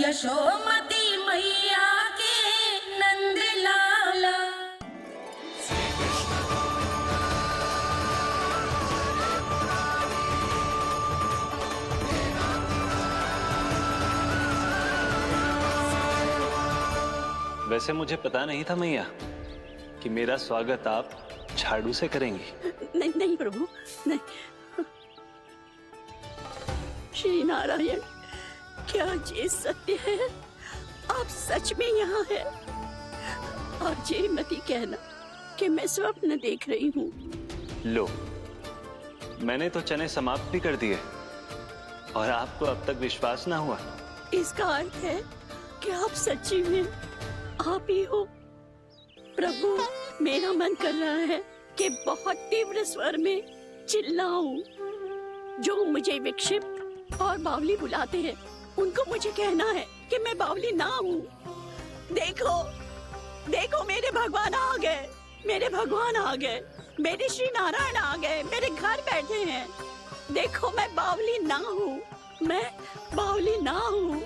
यशोमती मैया के नंद लाला। वैसे मुझे पता नहीं था मैया कि मेरा स्वागत आप झाड़ू से करेंगी। नहीं नहीं प्रभु, नहीं। श्री नारायण, क्या ये सत्य है? आप सच में यहाँ हैं? और ये मत कहना कि मैं स्वप्न देख रही हूँ। लो, मैंने तो चने समाप्त भी कर दिए और आपको अब तक विश्वास ना हुआ। इसका अर्थ है कि आप सच्ची में आप ही हो। प्रभु, मेरा मन कर रहा है कि बहुत तीव्र स्वर में चिल्लाऊं। जो मुझे विक्षिप्त और बावली बुलाते हैं, उनको मुझे कहना है कि मैं बावली ना हूँ। देखो, देखो, मेरे भगवान आ गए, मेरे भगवान आ गए, मेरे श्री नारायण आ गए, मेरे घर बैठे हैं। देखो, मैं बावली ना हूँ, मैं बावली ना हूँ।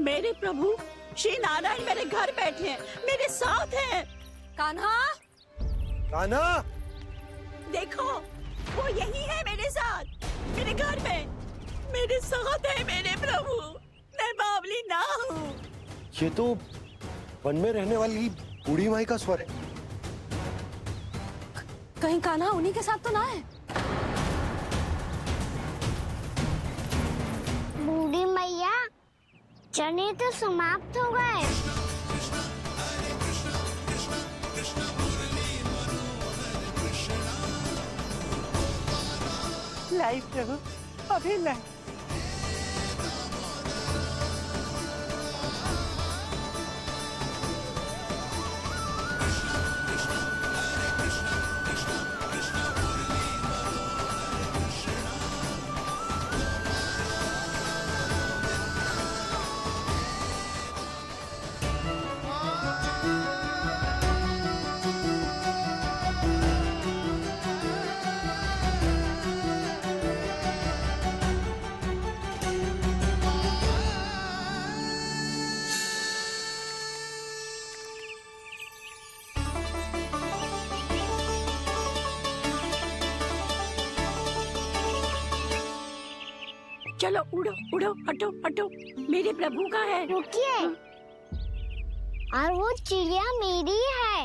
मेरे प्रभु श्री नारायण मेरे घर बैठे हैं, मेरे साथ हैं। कान्हा, कान्हा, देखो, वो यही है मेरे साथ, मेरे घर में, मेरे साथ है मेरे प्रभु। मैं बावली ना हूँ। ये तो वन में रहने वाली बूढ़ी माई का स्वर है। कहीं कान्हा उन्हीं के साथ तो ना है? बूढ़ी मैया, चने तो समाप्त हो गए। लाई प्रभु, अभी लाई। चलो उड़ो उड़ो, हटो हटो, मेरे प्रभु का है। रुकिए, और वो चिड़िया मेरी है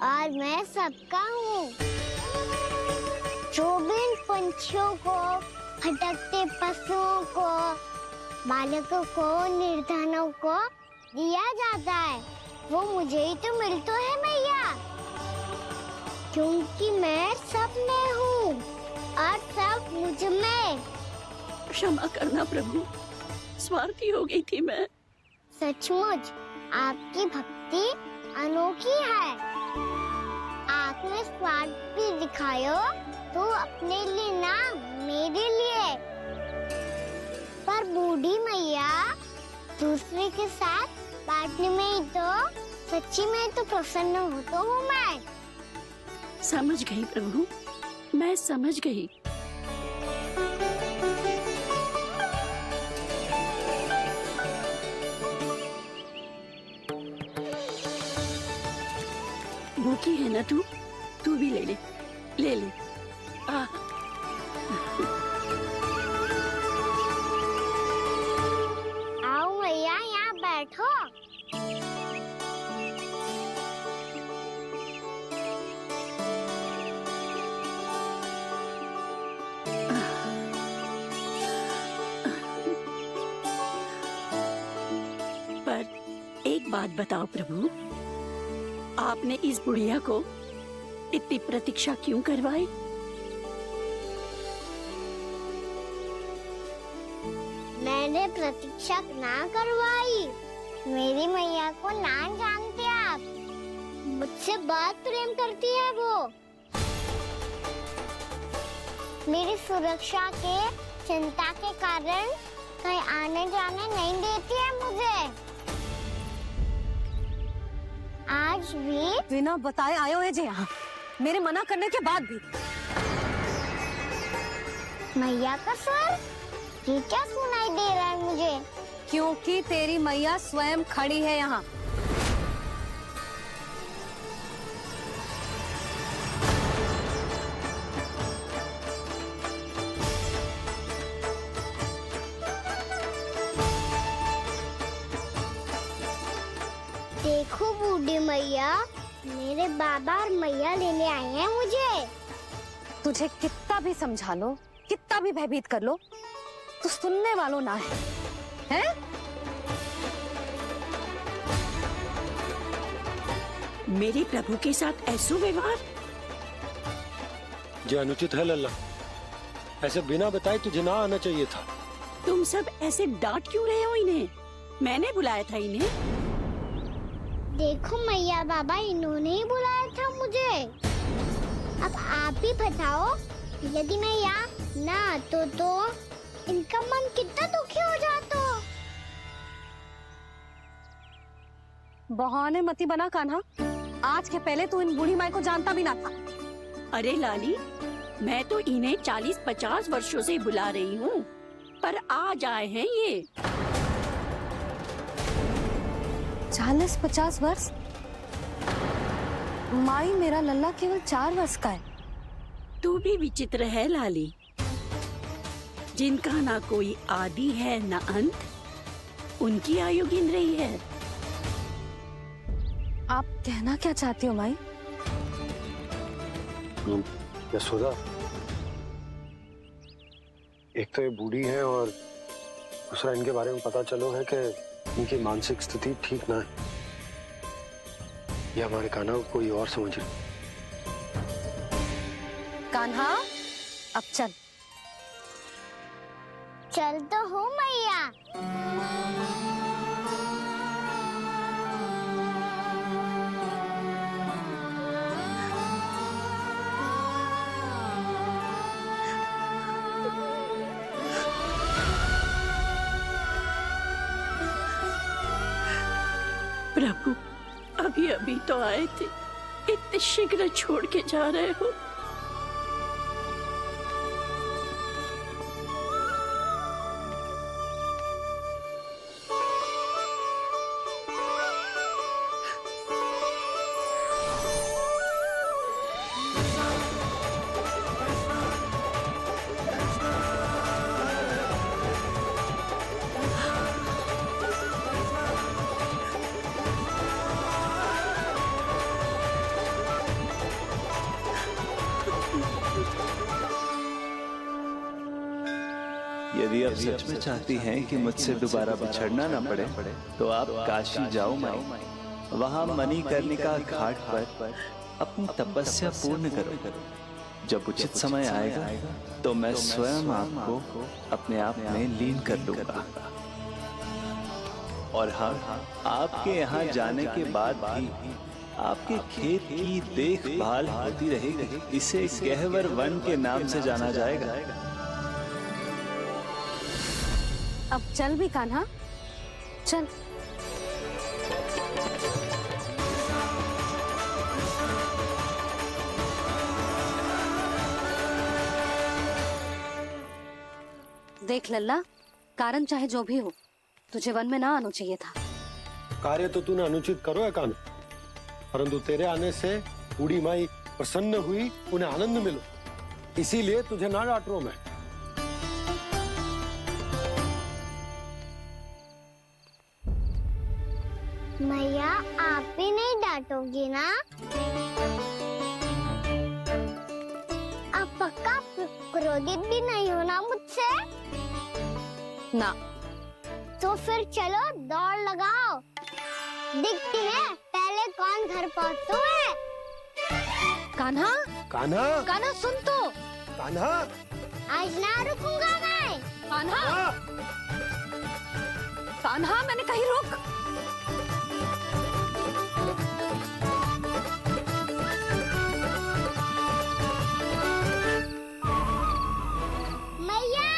और मैं सबका हूँ। जो भी इन पंछियों को, भटकते पशुओं को, बालकों को, निर्धनों को दिया जाता है, वो मुझे ही तो मिलता है मैया, क्योंकि मैं सब में हूँ और सब मुझ में। क्षमा करना प्रभु, स्वार्थी हो गई थी मैं। सचमुच आपकी भक्ति अनोखी है। आपने स्वार्थ भी दिखायो तो अपने लिए ना, मेरे लिए। पर बूढ़ी मैया, दूसरे के साथ बांटने में ही तो सच्ची में तो प्रसन्न होता हूँ मैं। समझ गई प्रभु, मैं समझ गई। भूखी है ना तू? तू भी ले ले, ले ले। आओ मैया, यहाँ बैठो। एक बात बताओ प्रभु, आपने इस बुढ़िया को इतनी प्रतीक्षा क्यों करवाई? मैंने प्रतीक्षा ना करवाई। मेरी मैया को ना जानते आप, मुझसे बहुत प्रेम करती है वो। मेरी सुरक्षा के चिंता के कारण कहीं आने जाने नहीं देती है मुझे। आज भी बिना बताए आए हुए जे यहाँ, मेरे मना करने के बाद भी। मैया का स्वर, ये क्या सुनाई दे रहा है मुझे? क्योंकि तेरी मैया स्वयं खड़ी है यहाँ। देखो बूढ़ी मैया, मेरे बाबा और मैया लेने आए हैं मुझे। तुझे कितना भी समझा लो, कितना भी भयभीत कर लो, तो सुनने वालों ना है, हैं? मेरे प्रभु के साथ ऐसा व्यवहार? ये अनुचित है लल्ला। ऐसे बिना बताए तुझे ना आना चाहिए था। तुम सब ऐसे डांट क्यों रहे हो इन्हें? मैंने बुलाया था इन्हें। देखो मैया बाबा, इन्होंने ही बुलाया था मुझे। अब आप ही बताओ, यदि मैं यहाँ ना आतो तो इनका मन कितना दुखी हो जाता। बहाने मती बना कान्हा। आज के पहले तू इन बूढ़ी माई को जानता भी ना था। अरे लाली, मैं तो इन्हें 40-50 वर्षों से बुला रही हूँ, पर आज आए हैं ये। 40-50 वर्ष? माई, मेरा लल्ला केवल 4 वर्ष का है। तू भी विचित्र है लाली, जिनका ना कोई आदि है ना अंत, उनकी आयु गिन रही है। आप कहना क्या चाहती हो माई? यशोदा, एक तो ये बूढ़ी है और दूसरा इनके बारे में पता चलो है कि इनकी मानसिक स्थिति ठीक ना है। ये हमारे कान्हा को कोई और समझ रही। कान्हा, अब चल। चल तो हूँ मैया। प्रभु, अभी अभी तो आए थे, इतने शीघ्र छोड़ के जा रहे हो? यदि आप सच में चाहती हैं कि मुझसे दोबारा बिछड़ना ना पड़े, तो आप काशी जाओ माई। वहां मणिकर्णिका घाट पर अपनी तपस्या पूर्ण करो। जब उचित समय आएगा तो मैं स्वयं आपको अपने आप में लीन कर लूंगा। और हाँ, आपके यहाँ जाने के बाद भी आपके खेत की देखभाल होती रहेगी। इसे गहवर वन के नाम से जाना जाएगा। अब चल भी कान्हा, चल। देख लल्ला, कारण चाहे जो भी हो, तुझे वन में ना आना चाहिए था। कार्य तो तूने अनुचित करो है कान्हा, परंतु तेरे आने से बूढ़ी माई प्रसन्न हुई, उन्हें आनंद मिलो, इसीलिए तुझे ना डांट रहा हूं मैं। मैया, आप भी नहीं डांटोगी ना? आप पक्का क्रोधित भी नहीं हो ना मुझसे? ना। तो फिर चलो दौड़ लगाओ, दिखती है पहले कौन घर पहुंचता है। कान्हा, कान्हा, कान्हा सुन तो। कान्हा, आज ना रुकूंगा मैं। कान्हा, कान्हा, मैंने कही रुक। मैया,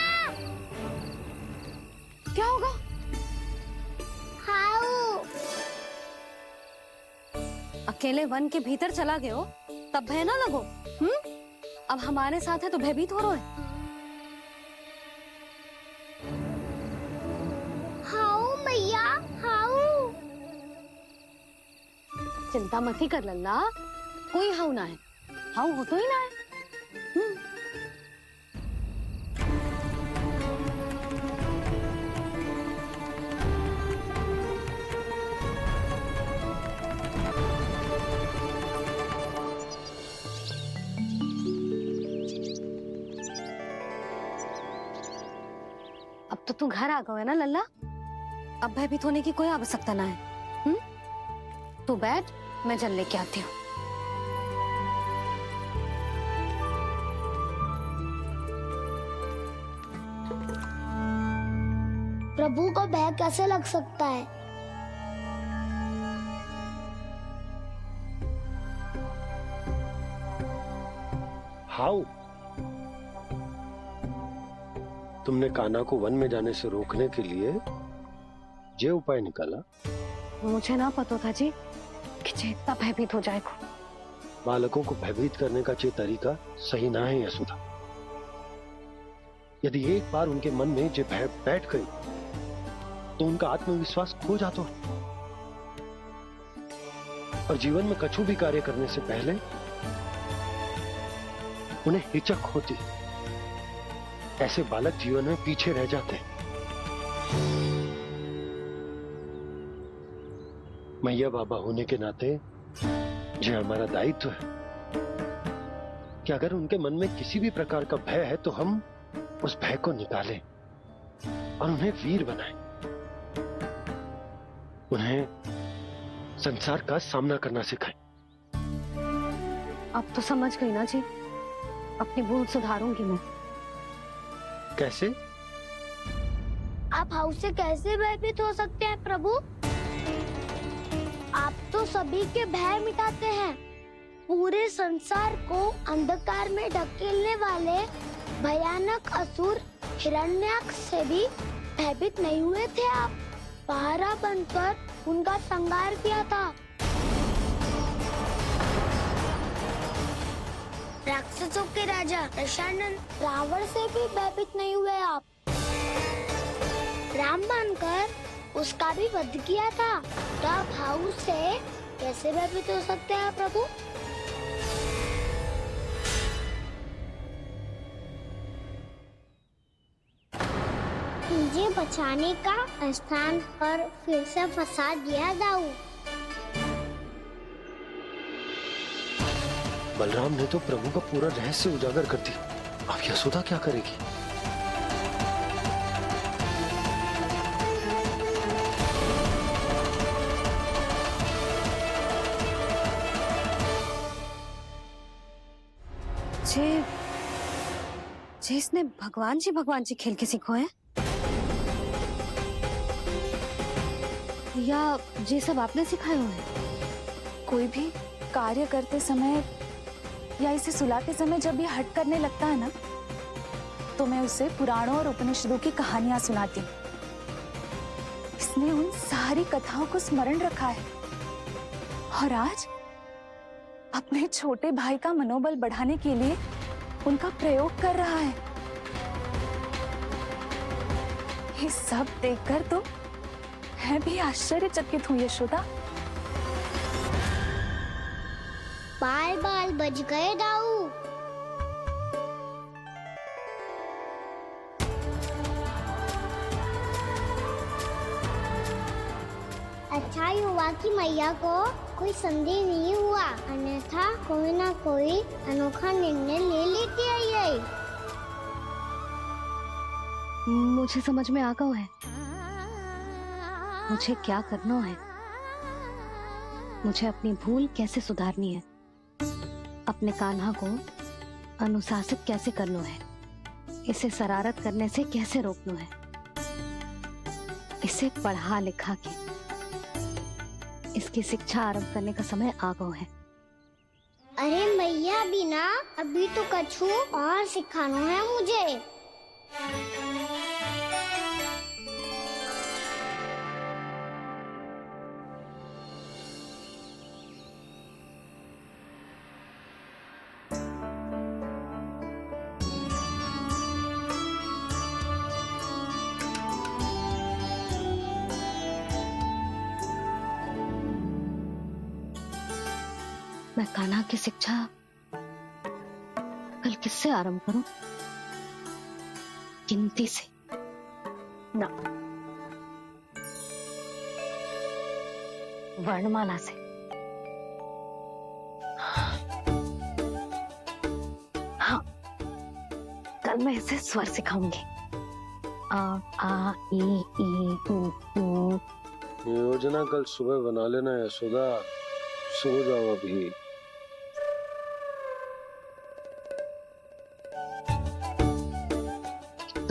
क्या होगा? हाउ अकेले वन के भीतर चला गए हो, तब भय ना लगो। अब हमारे साथ है तो भयभीत हो रहे हो। चिंता मत ही कर लल्ला, कोई हाउ ना है, हाउ हो तो ही ना है। अब तो तू घर आ गया है ना लल्ला, अब भयभीत होने की कोई आवश्यकता ना है। तू बैठ, मैं जल लेके आती हूँ। प्रभु को भय कैसे लग सकता है? हाउ? तुमने कान्हा को वन में जाने से रोकने के लिए ये उपाय निकाला? मुझे ना पता था जी कि जे इतना भयभीत हो जाएगा। बालकों को भयभीत करने का ये तरीका सही ना है यशोदा। यदि एक बार उनके मन में ये भय बैठ गई तो उनका आत्मविश्वास खो जाता है और जीवन में कछु भी कार्य करने से पहले उन्हें हिचक होती। ऐसे बालक जीवन में पीछे रह जाते हैं। मैया बाबा होने के नाते ये हमारा दायित्व है कि अगर उनके मन में किसी भी प्रकार का भय है तो हम उस भय को निकालें और उन्हें वीर बनाएं, उन्हें संसार का सामना करना सिखाएं। अब तो समझ गई ना जी, अपनी भूल सुधारूंगी मैं। कैसे? आप हाउ से कैसे भयभीत हो सकते हैं प्रभु? आप तो सभी के भय मिटाते हैं। पूरे संसार को अंधकार में ढकेलने वाले भयानक असुर हिरण्याक्ष से भी भयभीत नहीं हुए थे आप। पहरा बनकर उनका संहार किया था। राक्षसों के राजा दशानन रावण से भी भयभीत नहीं हुए आप। राम बनकर उसका भी वध किया था। तब हाउ से कैसे भयभीत हो सकते हैं प्रभु? मुझे बचाने का स्थान पर फिर से फंसा दिया दाऊ। बलराम ने तो प्रभु का पूरा रहस्य उजागर कर दी। अब यशोदा क्या करेगी? जे इसने भगवान जी खेल के सीखो है, या ये सब आपने सिखाए हुए हैं? कोई भी कार्य करते समय या इसे सुलाते समय जब ये हट करने लगता है ना, तो मैं उसे पुराणों और उपनिषदों की कहानियां सुनाती हूँ। इसने उन सारी कथाओं को स्मरण रखा है और आज अपने छोटे भाई का मनोबल बढ़ाने के लिए उनका प्रयोग कर रहा है। ये सब देखकर तो मैं भी आश्चर्यचकित हूँ यशोदा। बाल बाल बज गए दाऊ। अच्छा ही हुआ कि मैया को कोई संदेह नहीं हुआ, अन्यथा कोई ना कोई अनोखा निर्णय ले लेती है ये। मुझे समझ में आ गया है मुझे क्या करना है। मुझे अपनी भूल कैसे सुधारनी है, अपने कान्हा को अनुशासित कैसे करना है, इसे शरारत करने से कैसे रोकना है, इसे पढ़ा लिखा के इसकी शिक्षा आरंभ करने का समय आ गया है। अरे मैया बिना अभी तो कछु और सिखाना है मुझे। मैं कान्हा की शिक्षा कल किससे आरंभ करूं? गिनती से ना, वर्णमाला से। हाँ, कल मैं इसे स्वर सिखाऊंगी। आ आ ई ई उ ऊ। योजना कल सुबह बना लेना यशोदा, सो जाओ अभी।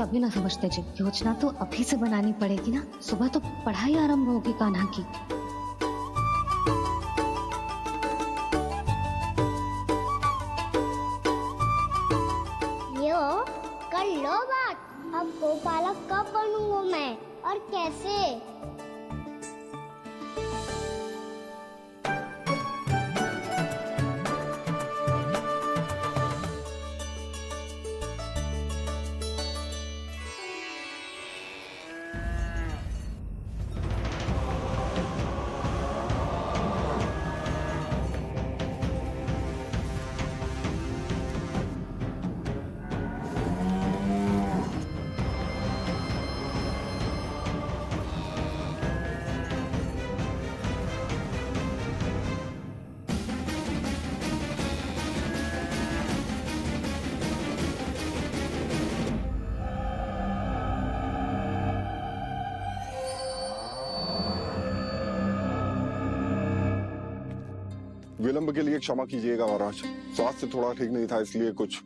कभी ना समझते जी, योजना तो अभी से बनानी पड़ेगी ना। सुबह तो पढ़ाई आरंभ होगी कान्हा की। यो कर लो बात। अब गोपालक कब बनूंगा मैं और कैसे? विलंब के लिए क्षमा कीजिएगा महाराज, स्वास्थ्य थोड़ा ठीक नहीं था, इसलिए कुछ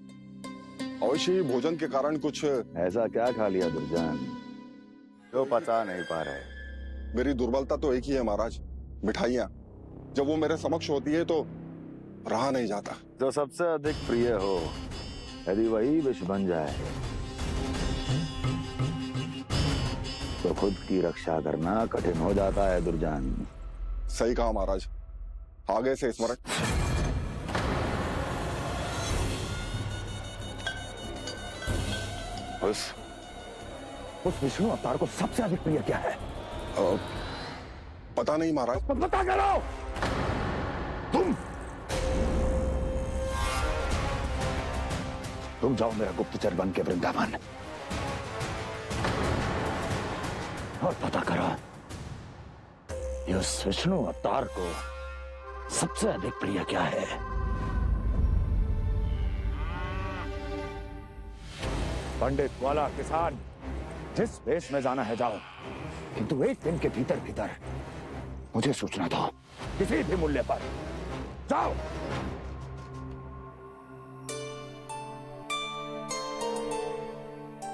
अवश्य ही भोजन के कारण कुछ। ऐसा क्या खा लिया दुर्जन जो पचा नहीं पा रहे? मेरी दुर्बलता तो एक ही है महाराज, मिठाइयाँ। जब वो मेरे समक्ष होती है तो रहा नहीं जाता। जो सबसे अधिक प्रिय हो, यदि वही विष बन जाए तो खुद की रक्षा करना कठिन हो जाता है दुर्जन। सही कहा महाराज, आगे से स्मरण। उस विष्णु अवतार को सबसे अधिक प्रिय क्या है? पता नहीं महाराज। पता करो। तुम जाओ मेरा गुप्तचर बन के वृंदावन और पता करो इस विष्णु अवतार को सबसे अधिक प्रिय क्या है। पंडित, वाला, किसान, जिस वेश में जाना है जाओ, किंतु एक दिन के भीतर भीतर मुझे सूचना दो, किसी भी मूल्य पर। जाओ।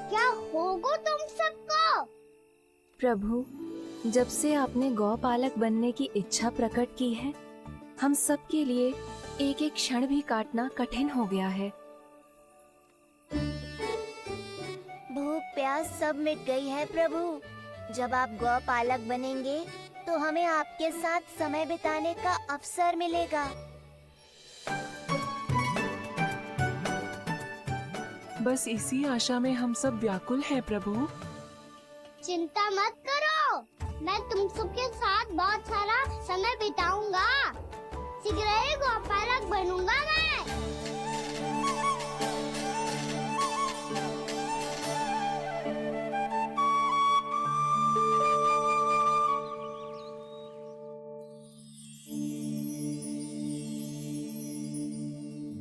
क्या होगा तुम सबको? प्रभु, जब से आपने गौपालक बनने की इच्छा प्रकट की है, हम सब के लिए एक एक क्षण भी काटना कठिन हो गया है। भूख प्यास सब मिट गई है प्रभु। जब आप गौपालक बनेंगे तो हमें आपके साथ समय बिताने का अवसर मिलेगा। बस इसी आशा में हम सब व्याकुल हैं प्रभु। चिंता मत करो, मैं तुम सबके साथ बहुत सारा समय बिताऊंगा। शीघ्र ही गोपालक बनूंगा मैं।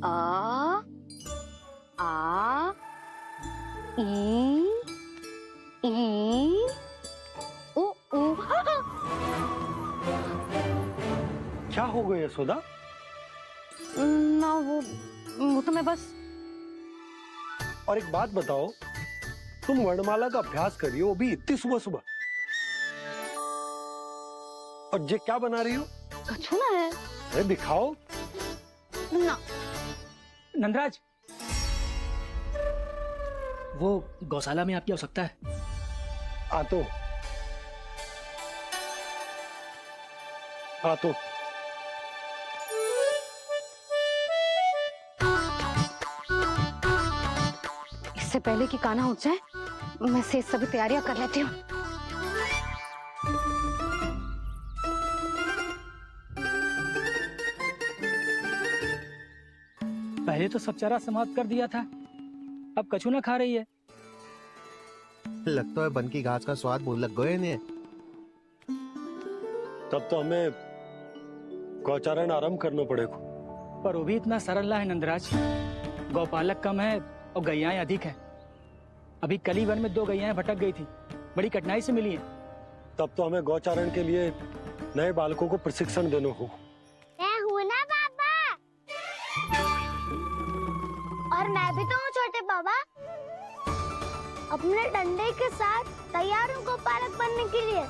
आ आ ई ई ओ ओ। क्या हो गया यशोदा? ना वो तो मैं बस। और एक बात बताओ, तुम वर्णमाला का अभ्यास कर रही हो, वो भी इतनी सुबह सुबह, और ये क्या बना रही हो? कछुआ है। अरे दिखाओ ना। नंदराज, वो गौशाला में आपकी आवश्यकता है। आ तो इससे पहले कि कान्हा उठ जाए, मैं से सभी तैयारियां कर लेती हूँ। तो सब चारा समाप्त कर दिया था, अब कछु ना खा रही है। लगता है बन की घास का स्वाद भूल लग गए ने। तब तो हमें गौचारण आरंभ करना पड़ेगा। पर वो भी इतना सरल है नंदराज, गौपालक कम है और गैयाएं अधिक है। अभी कली वन में 2 गैयाएं भटक गई थी, बड़ी कठिनाई से मिली है। तब तो हमें गौचारण के लिए नए बालकों को प्रशिक्षण देना हो। मैं हूँ ना बाबा, और मैं भी तो हूँ छोटे बाबा। अपने डंडे के साथ तैयार हूँ गौपालक बनने के लिए।